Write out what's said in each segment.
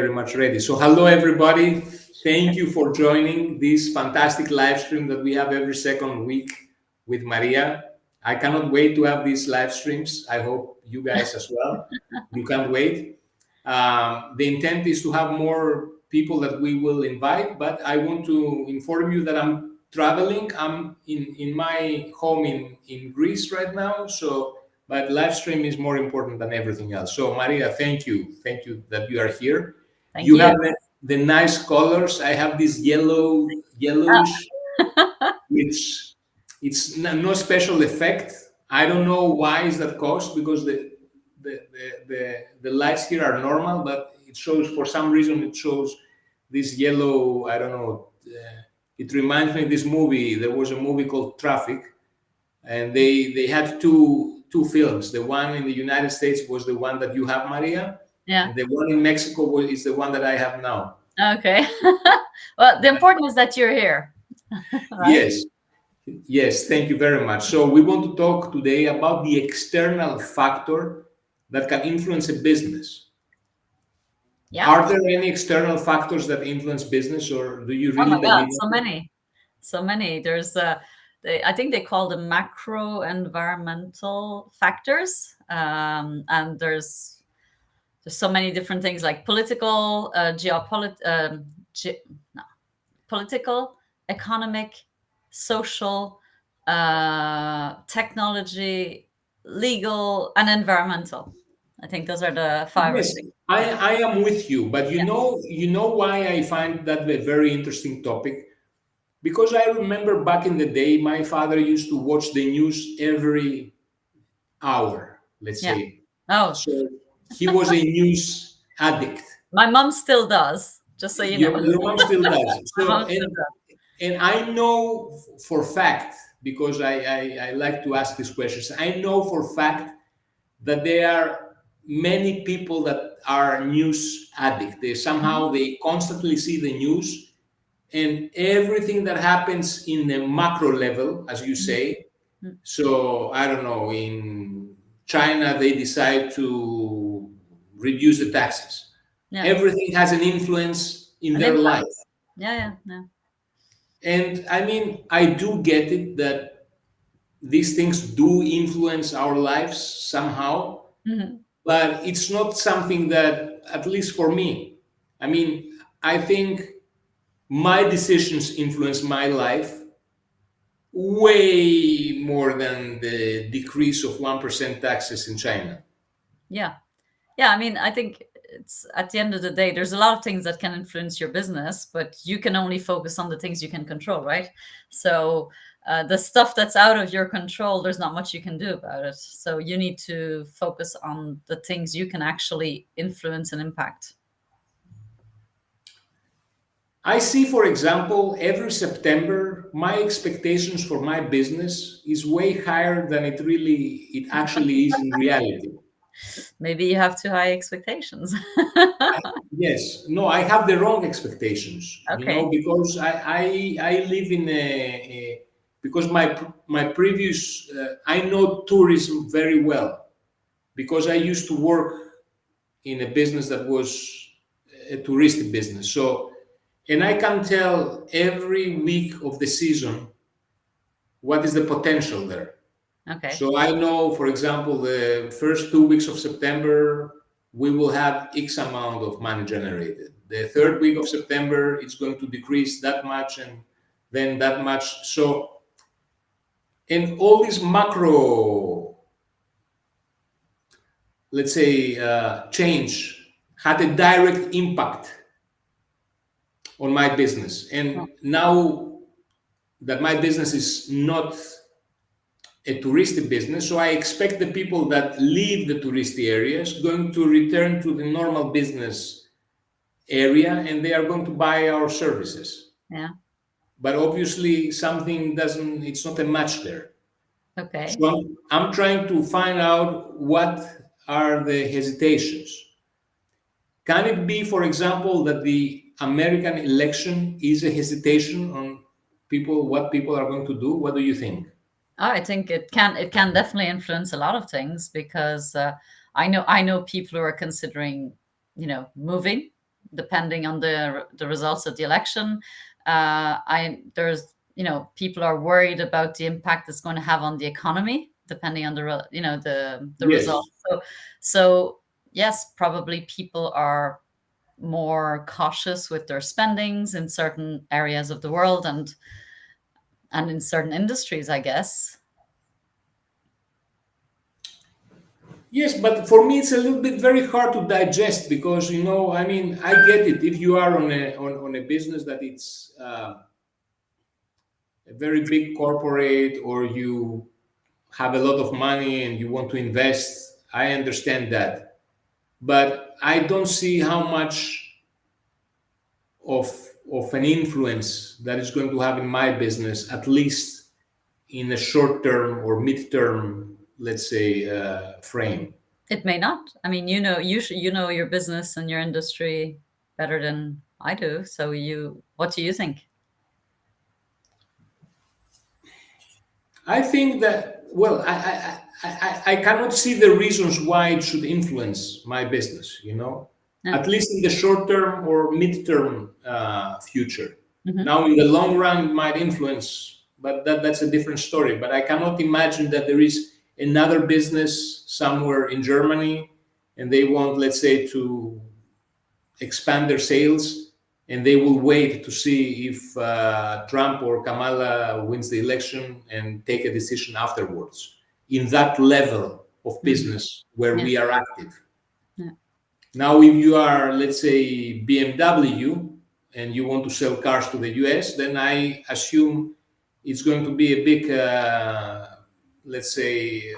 very much ready. So hello, everybody. Thank you for joining this fantastic live stream that we have every second week with Maria. I cannot wait to have these live streams. I hope you guys as well. You can't wait. The intent is to have more people that we will invite, but I want to inform you that I'm traveling. I'm in my home in Greece right now. But live stream is more important than everything else. So Maria, thank you. Thank you that you are here. Thank You you. have the nice colors. I have this yellowish, which it's no special effect. I don't know why is that caused, because the lights here are normal, but it shows, for some reason, it shows this yellow. I don't know. It reminds me of this movie. There was a movie called Traffic, and they had two films. The one in the United States was the one that you have, Maria, Yeah. and the one in Mexico is the one that I have now. Okay. Well, the important is that you're here. Right? Yes, thank you very much. So we want to talk today about the external factor that can influence a business. Yeah. Are there any external factors that influence business, or do you really believe? So many. There's I think they call them macro environmental factors, and there's so many different things like political, political, economic, social, technology, legal, and environmental. I think those are the five. Yes, I am with you, but you know why I find that a very interesting topic? Because I remember back in the day, my father used to watch the news every hour, let's say. Oh, so he was a news addict. My mom still does, just so you know. Your mom still does. So, and I know for fact, because I like to ask these questions, I know for fact that there are many people that are news addict. They constantly see the news, and everything that happens in the macro level, as you say. So I don't know, in China they decide to reduce the taxes. Everything has an influence in their life. Yeah. And I mean, I do get it that these things do influence our lives somehow, but it's not something that, at least for me, I mean, I think my decisions influence my life way more than the decrease of 1% taxes in China. Yeah. I mean, I think it's, at the end of the day, there's a lot of things that can influence your business, but you can only focus on the things you can control, right? So the stuff that's out of your control, there's not much you can do about it. So you need to focus on the things you can actually influence and impact. I see, for example, every September, my expectations for my business is way higher than it actually is in reality. Maybe you have too high expectations. Yes. No, I have the wrong expectations. Okay. Because I live in because my previous, I know tourism very well, because I used to work in a business that was a touristic business. So, and I can tell every week of the season what is the potential there. Okay. So I know, for example, the first 2 weeks of September, we will have X amount of money generated. The third week of September, it's going to decrease that much, and then that much. So, and all this macro, let's say, change had a direct impact on my business. And now that my business is not a touristic business, so I expect the people that leave the touristy areas going to return to the normal business area, and they are going to buy our services. Yeah. But obviously it's not a match there. Okay. So I'm trying to find out what are the hesitations. Can it be, for example, that the American election is a hesitation on what people are going to do? What do you think? I think it can definitely influence a lot of things, because I know people who are considering, moving, depending on the results of the election. I there's people are worried about the impact it's going to have on the economy, depending on the Yes. results. So yes, probably people are more cautious with their spendings in certain areas of the world and in certain industries, I guess. Yes, but for me it's a little bit very hard to digest because I mean, I get it if you are on a business that it's a very big corporate, or you have a lot of money and you want to invest. I understand that, but I don't see how much of of an influence that is going to have in my business, at least in a short term or mid term, let's say, frame. It may not. I mean, you know your business and your industry better than I do. So what do you think? I think that, well, I cannot see the reasons why it should influence my business, Yeah. at least in the short term or mid-term future. Hmm. Now, in the long run, it might influence, but that's a different story. But I cannot imagine that there is another business somewhere in Germany and they want, let's say, to expand their sales, and they will wait to see if Trump or Kamala wins the election and take a decision afterwards in that level of Hmm. business where Yeah. we are active. Yeah. Now, if you are, let's say, BMW and you want to sell cars to the US, then I assume it's going to be a big, let's say,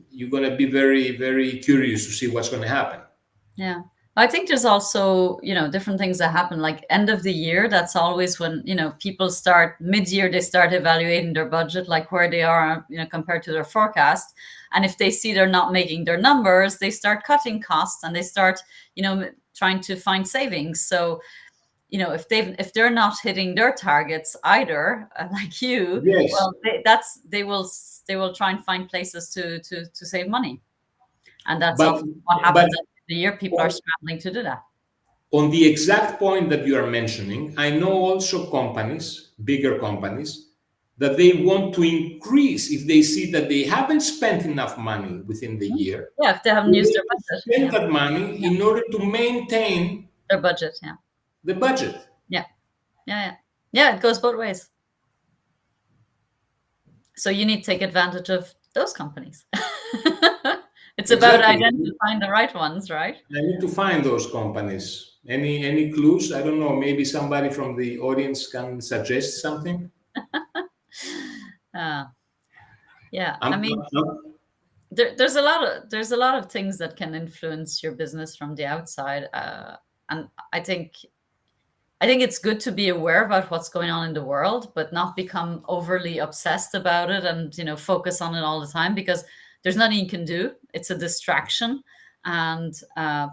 you're going to be very, very curious to see what's going to happen. Yeah. I think there's also, different things that happen like end of the year. That's always when, people start mid-year, they start evaluating their budget, like where they are, compared to their forecast. And if they see they're not making their numbers, they start cutting costs and they start, trying to find savings. So, if they're not hitting their targets either, like you, Yes, well, they will try and find places to save money. And that's but often what but happens at the end of the year. People are scrambling to do that. on the exact point that you are mentioning, I know also companies, bigger companies, that they want to increase if they see that they haven't spent enough money within the Mhm. year. Yeah, if they They haven't used their want to budget. spend Yeah, that money yeah, in order to maintain their budget. Yeah, the budget. yeah, yeah, yeah. Yeah, it goes both ways. So you need to take advantage of those companies. It's about Exactly. identifying the right ones, right? I need to find those companies. Any clues? I don't know. Maybe somebody from the audience can suggest something. Uh, yeah, I I'm, mean, I'm- there's a lot of things that can influence your business from the outside, and I think it's good to be aware about what's going on in the world, but not become overly obsessed about it and focus on it all the time because there's nothing you can do. It's a distraction, and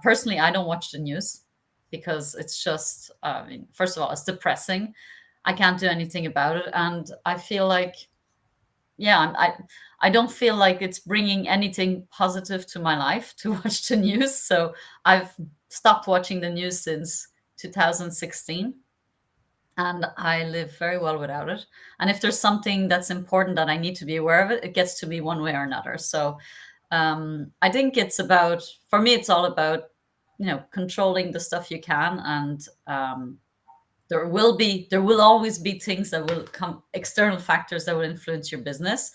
personally, I don't watch the news because it's just, I mean, first of all, it's depressing. I can't do anything about it, and I feel like, yeah, I don't feel like it's bringing anything positive to my life to watch the news. So I've stopped watching the news since 2016 and I live very well without it. And if there's something that's important that I need to be aware of it, it gets to me one way or another. So I think for me, it's all about, controlling the stuff you can. And there will always be things that will come, external factors that will influence your business.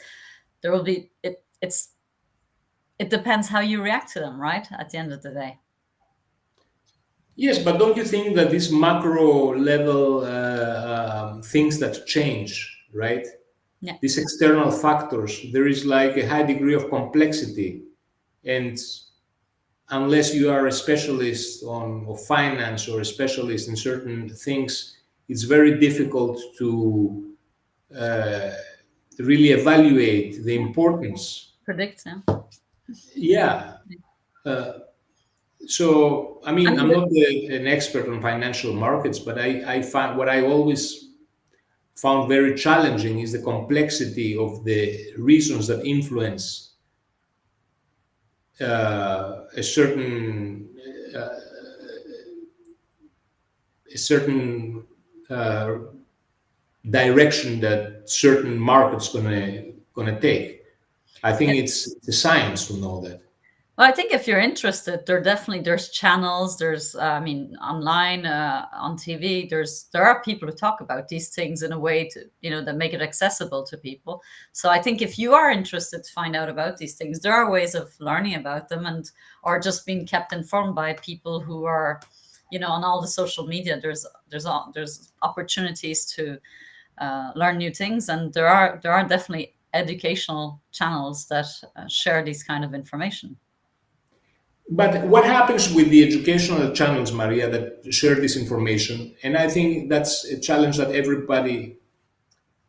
There will be, it depends how you react to them, right? At the end of the day. yes, but don't you think that these macro level things that change, right? Yeah. These external factors, there is like a high degree of complexity, and unless you are a specialist on of finance or a specialist in certain things, it's very difficult to uh, really evaluate the Yeah. importance. Predict. Yeah. Yeah. Uh, so, I I mean, mean, I'm not an expert on financial markets, but I find what I always found very challenging is the complexity of the reasons that influence a certain a certain uh, direction that certain markets gonna take. I think it's a science to know that. Well, I think if you're interested, there's channels, there's I mean online, on TV, there are people who talk about these things in a way to, that make it accessible to people. So I think if you are interested to find out about these things, there are ways of learning about them, and or just being kept informed by people who are, on all the social media. There's opportunities to learn new things, and there are definitely educational channels that share these kind of information. But what happens with the educational channels, Maria, that share this information? And I think that's a challenge that everybody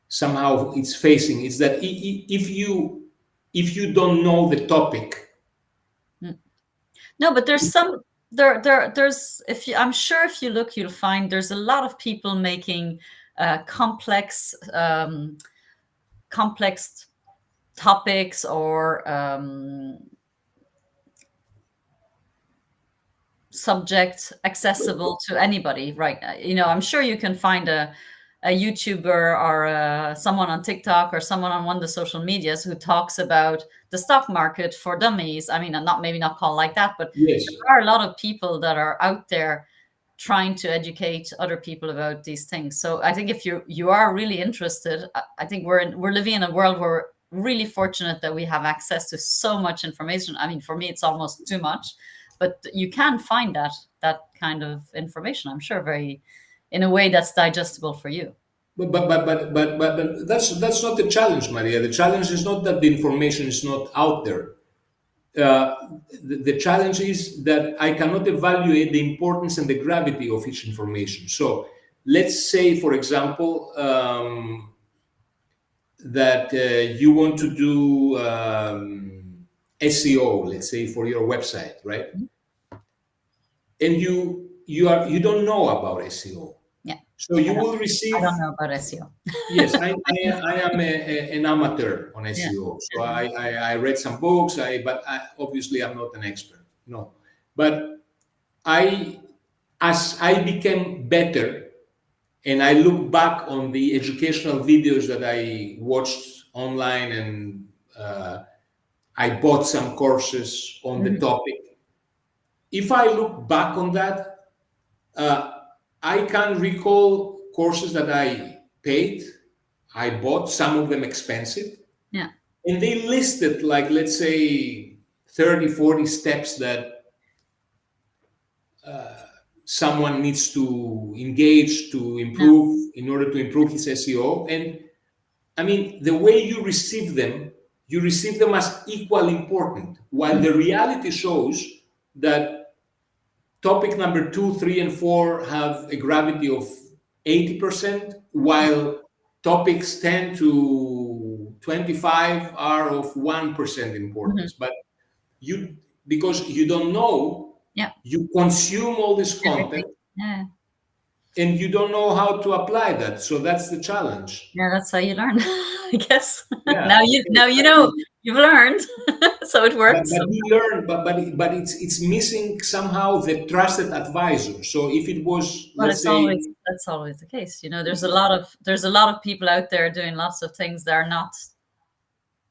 somehow is facing. Is that if you don't know the topic, No, but there's if you I'm sure if you look, you'll find there's a lot of people making complex topics, or subject accessible to anybody, right? I'm sure you can find a YouTuber, or someone on TikTok, or someone on one of the social medias who talks about the stock market for dummies. I mean, not maybe not called like that, but yes. there are a lot of people that are out there trying to educate other people about these things. So I think if you are really interested, I think we're living in a world where we're really fortunate that we have access to so much information. I mean, for me, it's almost too much, but you can find that kind of information, I'm sure, very in a way that's digestible for you. But that's not the challenge, Maria. The challenge is not that the information is not out there. The challenge is that I cannot evaluate the importance and the gravity of each information. So let's say, for example, that you want to do SEO, let's say, for your website, right? And you don't know about SEO. Yeah. So you will receive. I don't know about SEO. Yes, I am an amateur on SEO. So I read some books, obviously I'm not an expert. No. But as I became better and I look back on the educational videos that I watched online, and I bought some courses on the topic. If I look back on that, I can recall courses that I paid. I bought some of them expensive. Yeah. And they listed, like, let's say 30, 40 steps that someone needs to engage to improve in order to improve his SEO. And I mean, the way you receive them as equal important, while the reality shows that topic number 2, 3, and 4 have a gravity of 80%, while topics 10 to 25 are of 1% importance. But because you don't know, you consume all this content, and you don't know how to apply that. So that's the challenge. Yeah, that's how you learn, I guess. Yeah. now you know you've learned, so it works. But you learn, but it's missing somehow the trusted advisor. So if it was, let's say, that's always the case. There's a lot of people out there doing lots of things that are not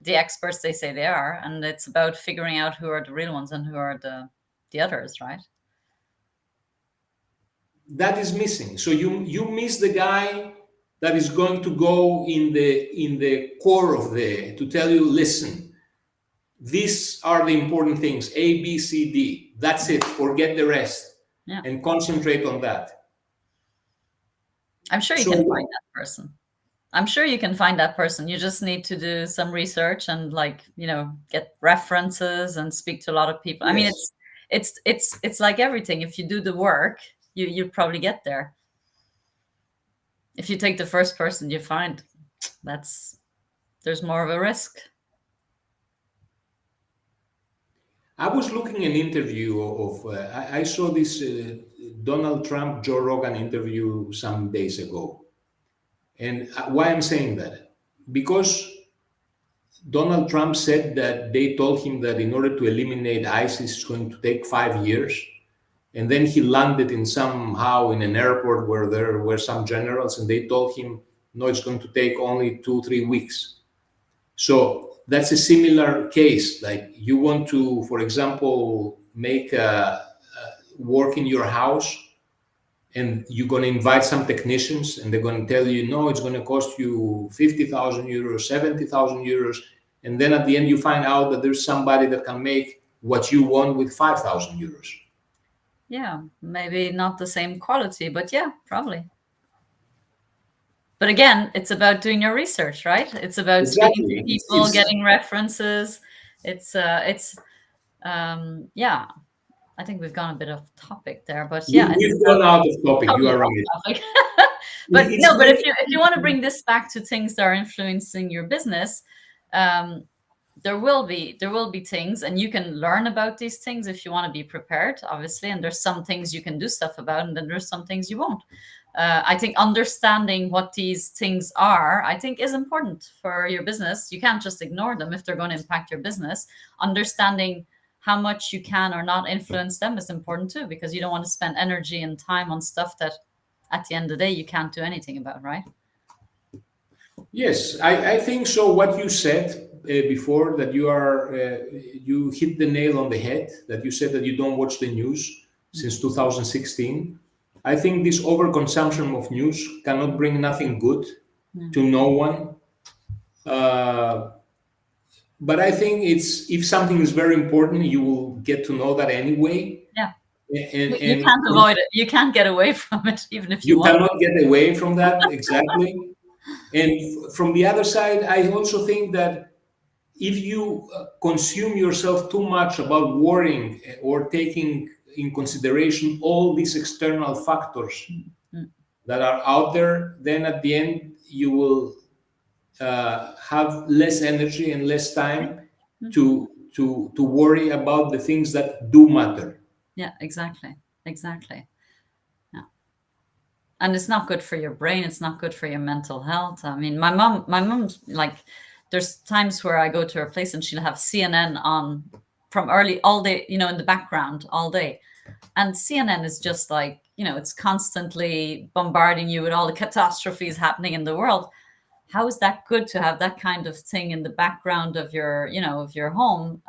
the experts they say they are, and it's about figuring out who are the real ones and who are the others, right? That is missing. So you miss the guy that is going to go in the core of to tell you, listen, these are the important things, A, B, C, D. That's it. Forget the rest, and concentrate on that. I'm sure you can find that person. I'm sure you can find that person. You just need to do some research and, get references and speak to a lot of people. Yes. I mean, it's like everything. If you do the work, you probably get there. If you take the first person you find, there's more of a risk. I was looking an interview of I saw this Donald Trump Joe Rogan interview some days ago. And why I'm saying that? Because Donald Trump said that they told him that in order to eliminate ISIS, it's going to take 5 years. and then he landed in somehow in an airport where there were some generals, and they told him, no, it's going to take only 2 3 weeks. So that's a similar case. Like you want to, for example, make a work in your house, and you're going to invite some technicians, and they're going to tell you, no, it's going to cost you 50,000 euros, 70,000 euros. And then at the end, you find out that there's somebody that can make what you want with 5,000 euros. Yeah, maybe not the same quality, but yeah, probably. But again, it's about doing your research, right? It's about speaking to Exactly. people, getting references. Yeah, I think we've gone a bit off topic there, but yeah, it's We've gone out of topic. You totally are off right. topic. But It's no, but very, if you want to bring this back to things that are influencing your business, um, there will be things, and you can learn about these things if you want to be prepared, obviously. And there's some things you can do stuff about, and then there's some things you won't. I think understanding what these things are, I think, is important for your business. You can't just ignore them if they're going to impact your business. Understanding how much you can or not influence them is important too, because you don't want to spend energy and time on stuff that at the end of the day you can't do anything about, right? yes, I think so. What you said before, that you hit the nail on the head, that you said that you don't watch the news since 2016. I think this overconsumption of news cannot bring nothing good to no one. Uh, but I think it's, if something is very important, you will get to know that anyway. Yeah, you And can't avoid it. You can't get away from it, even if you you want. cannot get away from that, exactly. And from the other side, I also think that if you consume yourself too much about worrying or taking in consideration all these external factors Mm. that are out there, then at the end you will have less energy and less time Mhm. to worry about the things that do matter. Yeah, exactly. Exactly. Yeah. And it's not good for your brain. It's not good for your mental health. I mean, my mom's like, there's times where I go to her place and she'll have CNN on from early all day, in the background all day. And CNN is just like, it's constantly bombarding you with all the catastrophes happening in the world. How is that good to have that kind of thing in the background of your home,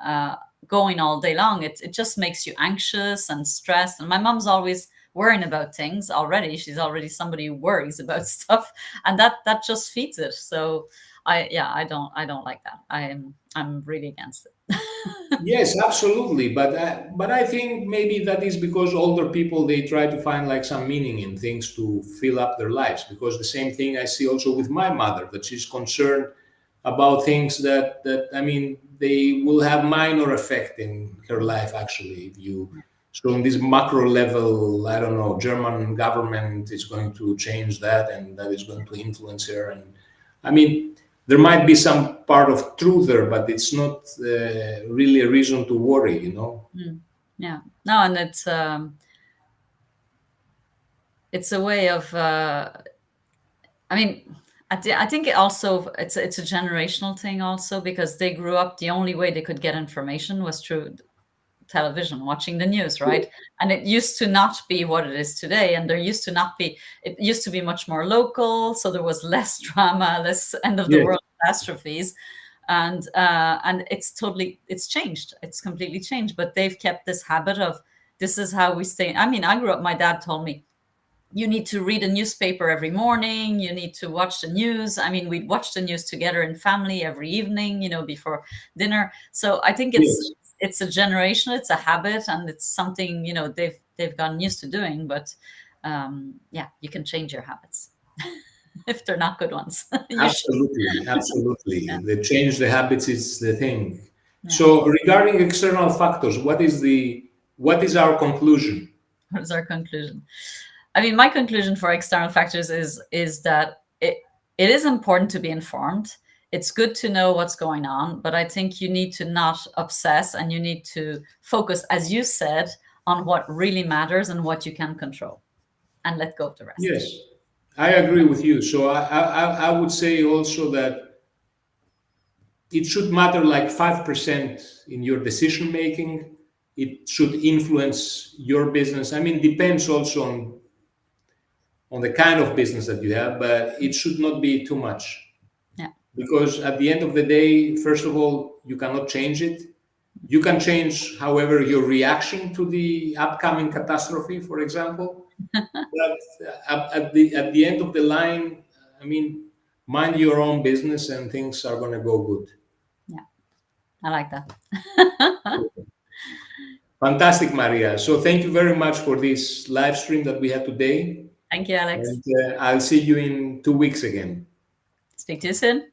going all day long? It just makes you anxious and stressed. And my mom's always worrying about things already. She's already somebody who worries about stuff, and that just feeds it. So I don't like that. I'm really against it. Yes, absolutely. But I think maybe that is because older people, they try to find like some meaning in things to fill up their lives. Because the same thing I see also with my mother, that she's concerned about things that I mean, they will have minor effect in her life actually. If you So on this macro level, I don't know, German government is going to change that, and that is going to influence her. And I mean, there might be some part of truth there, but it's not really a reason to worry. Mm. Yeah. No, and it's a way of I mean, I think it's a generational thing also, because they grew up, the only way they could get information was through television, watching the news, right? And it used to not be what it is today, and it used to be much more local, so there was less drama, less end of the Yes, world catastrophes. And it's changed. It's completely changed, but they've kept this habit of, this is how we stay. I mean, I grew up, my dad told me, you need to read a newspaper every morning, you need to watch the news. I mean, we'd watch the news together in family every evening, before dinner. So I think it's yes, it's a generation, it's a habit, and it's something, they've gotten used to doing. But yeah, you can change your habits if they're not good ones. You should. absolutely, absolutely. Yeah, The change the habits is the thing. yeah. So regarding external factors, what is our conclusion? What is our conclusion? I mean, my conclusion for external factors is that it is important to be informed. It's good to know what's going on, but I think you need to not obsess, and you need to focus, as you said, on what really matters and what you can control, and let go of the rest. Yes, I agree with you. So I would say also that it should matter like 5% in your decision making, it should influence your business. I mean, depends also on the kind of business that you have, but it should not be too much, Yeah. because at the end of the day, first of all, you cannot change it. You can change, however, your reaction to the upcoming catastrophe, for example. But at the end of the line, I mean, mind your own business and things are going to go good. Yeah. I like that. Fantastic, Maria. So thank you very much for this live stream that we had today. Thank you, Alex. And I'll see you in 2 weeks again. Speak to you soon.